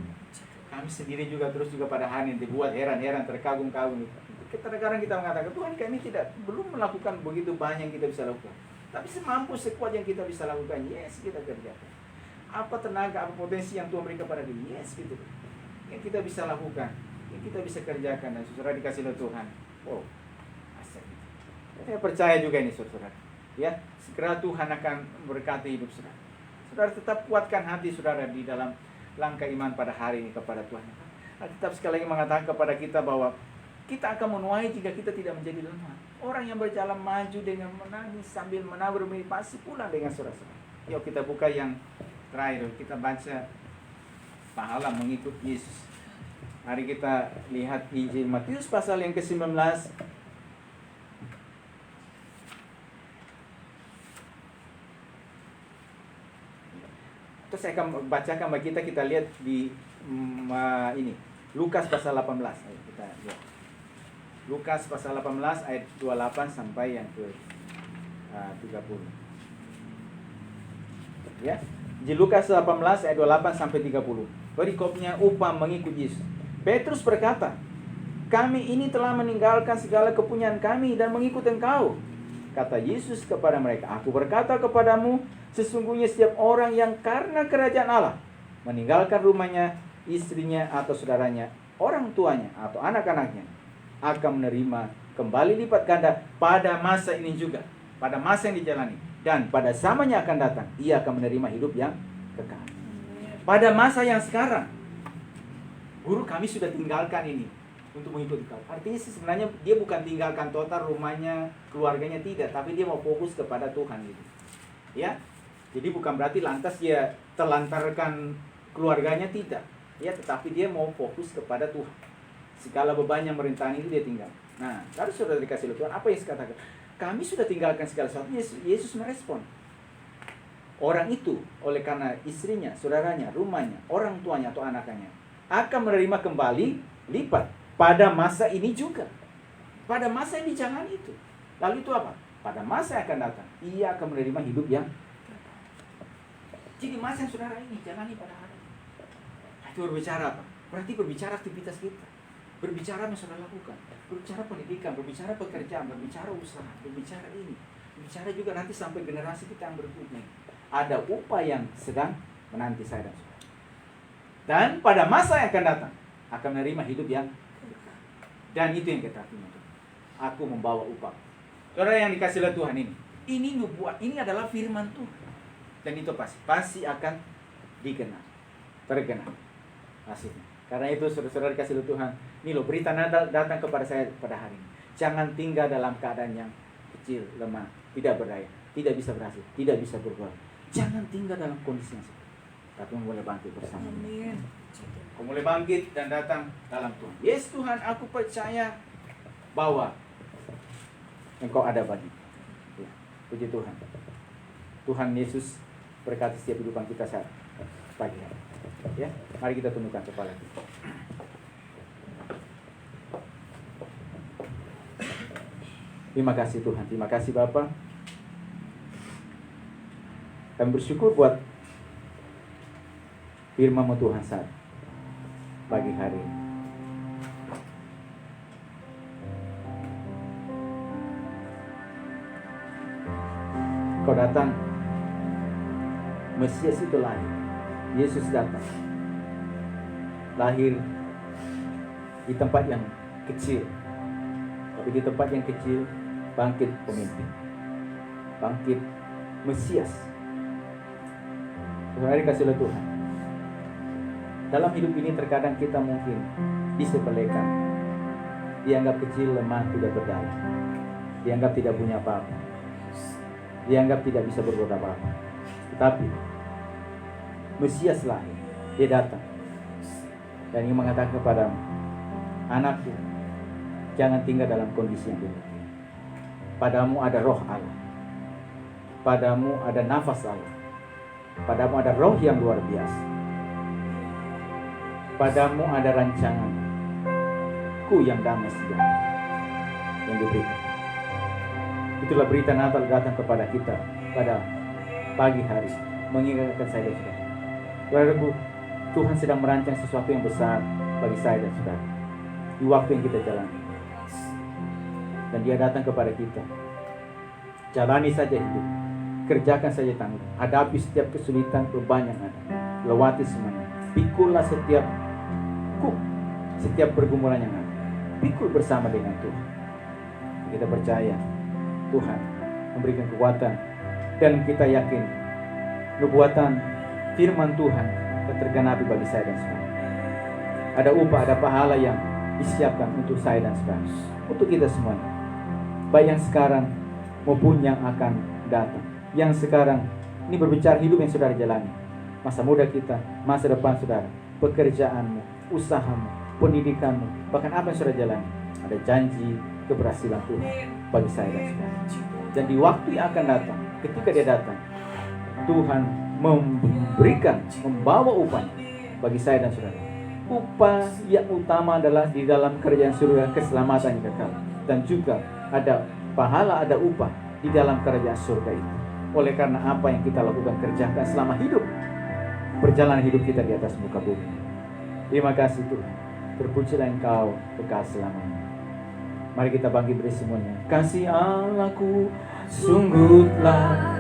Kami sendiri juga terus juga pada hari ini dibuat heran-heran, terkagum-kagum. Kadang-kadang kita mengatakan, Tuhan kami belum melakukan begitu banyak yang kita bisa lakukan. Tapi semampu sekuat yang kita bisa lakukan, yes kita kerjakan. Apa tenaga, apa potensi yang Tuhan berikan kepada diri, yes gitu. Yang kita bisa lakukan, yang kita bisa kerjakan, dan saudara dikasih oleh Tuhan. Oh, asal gitu. Saya percaya juga ini saudara. Ya, segera Tuhan akan berkati hidup saudara. Saudara tetap kuatkan hati saudara di dalam langkah iman pada hari ini kepada Tuhan. Tetap sekali lagi mengatakan kepada kita bahwa kita akan menuai jika kita tidak menjadi lemah. Orang yang berjalan maju dengan menangis sambil menabur mimpi pasti pulang dengan sorak-sorai. Yuk kita buka yang terakhir, kita baca pahala mengikut Yesus. Mari kita lihat Injil Matius pasal yang ke-19. Terus saya akan bacakan bagi kita lihat di ini Lukas pasal 18. Ayo kita lihat. Lukas pasal 18 ayat 28 sampai yang ke 30. Ya. Di Lukas 18 ayat 28 sampai 30. Perikopnya upah mengikut Yesus. Petrus berkata, "Kami ini telah meninggalkan segala kepunyaan kami dan mengikut Engkau." Kata Yesus kepada mereka, "Aku berkata kepadamu, sesungguhnya setiap orang yang karena kerajaan Allah meninggalkan rumahnya, istrinya atau saudaranya, orang tuanya atau anak-anaknya, akan menerima kembali lipat ganda pada masa ini juga, pada masa yang dijalani, dan pada zamannya akan datang ia akan menerima hidup yang kekal." Pada masa yang sekarang, guru kami sudah tinggalkan ini untuk mengikuti Kau. Artinya sebenarnya dia bukan tinggalkan total rumahnya, keluarganya, tidak, tapi dia mau fokus kepada Tuhan gitu. Ya. Jadi bukan berarti lantas dia terlantarkan keluarganya, tidak. Ya, tetapi dia mau fokus kepada Tuhan. Segala beban yang merintangi itu dia tinggal. Nah, lalu sudah dikasih oleh Tuhan, apa yang dikatakan? Kami sudah tinggalkan segala sesuatu. Yesus merespon. Orang itu oleh karena istrinya, saudaranya, rumahnya, orang tuanya atau anaknya akan menerima kembali lipat pada masa ini juga. Pada masa yang dijalani itu. Lalu itu apa? Pada masa yang akan datang ia akan menerima hidup yang kekal. Jadi masa yang saudara ini jalani pada hari ini. Itu berbicara apa? Berarti berbicara aktivitas kita. Berbicara yang saudara lakukan. Berbicara pendidikan, berbicara pekerjaan, berbicara usaha, berbicara ini. Berbicara juga nanti sampai generasi kita yang berikutnya. Ada upah yang sedang menanti saya dan saudara. Dan pada masa yang akan datang akan menerima hidup yang kekal. Dan itu yang kita artinya. Aku membawa upah. Saudara yang dikasih oleh Tuhan ini nubuat, ini adalah firman Tuhan. Dan itu pasti akan dikenal, terkenal hasilnya. Karena itu saudara-saudara dikasih oleh Tuhan, ini loh berita datang kepada saya pada hari ini. Jangan tinggal dalam keadaan yang kecil, lemah, tidak berdaya, tidak bisa berhasil, tidak bisa berbuat. Jangan tinggal dalam kondisi yang seperti itu. Tapi mulai bangkit bersama. Amin. Kau mulai bangkit dan datang dalam Tuhan. Yes Tuhan, aku percaya bahwa Engkau ada bagi. Ya, puji Tuhan. Tuhan Yesus berkati setiap kehidupan kita saat pagi hari. Ya, mari kita tundukkan kepala kita. Terima kasih Tuhan, terima kasih Bapa. Kami bersyukur buat firman-Mu Tuhan saat pagi hari ini. Kau datang, Mesias itu lahir, Yesus datang, lahir di tempat yang kecil, tapi di tempat yang kecil bangkit pemimpin, bangkit Mesias. Tuhan dikasih oleh Tuhan. Dalam hidup ini terkadang kita mungkin disepelekan, dianggap kecil, lemah, tidak berdaya, dianggap tidak punya apa-apa, dianggap tidak bisa berbuat apa-apa. Tetapi Mesias lahir, dia datang dan ingin mengatakan kepadamu, anakku, jangan tinggal dalam kondisi yang buruk. Padamu ada roh Allah, padamu ada nafas Allah, padamu ada roh yang luar biasa, padamu ada rancangan ku yang damai sejahtera yang diberikan. Itulah berita Natal datang kepada kita pada pagi hari mengingatkan saya dan saudara. Saudaraku, Tuhan sedang merancang sesuatu yang besar bagi saya dan saudara di waktu yang kita jalani. Dan Dia datang kepada kita. Jalani saja hidup, kerjakan saja tanggung, hadapi setiap kesulitan, beban yang ada, lewati semuanya. Pikullah setiap pergumulan yang ada, pikul bersama dengan Tuhan. Kita percaya Tuhan memberikan kekuatan, dan kita yakin nubuatan firman Tuhan akan tergenapi bagi saya dan saudara. Ada upah, ada pahala yang disiapkan untuk saya dan saudara, untuk kita semuanya, baik yang sekarang maupun yang akan datang. Yang sekarang ini berbicara hidup yang saudara jalani, masa muda kita, masa depan saudara, pekerjaanmu, usahamu, pendidikanmu, bahkan apa yang saudara jalani. Ada janji keberhasilan Tuhan bagi saya dan saudara. Dan di waktu yang akan datang, ketika Dia datang, Tuhan membawa upahnya bagi saya dan saudara. Upah yang utama adalah di dalam kerajaan surga, keselamatan yang kekal, dan juga ada pahala, ada upah di dalam kerajaan surga itu. Oleh karena apa yang kita lakukan, kerjakan selama hidup, perjalanan hidup kita di atas muka bumi. Terima kasih Tuhan, terpujilah Engkau kekal selamanya. Mari kita bangkit dari semuanya. Kasih Allahku sungguh telah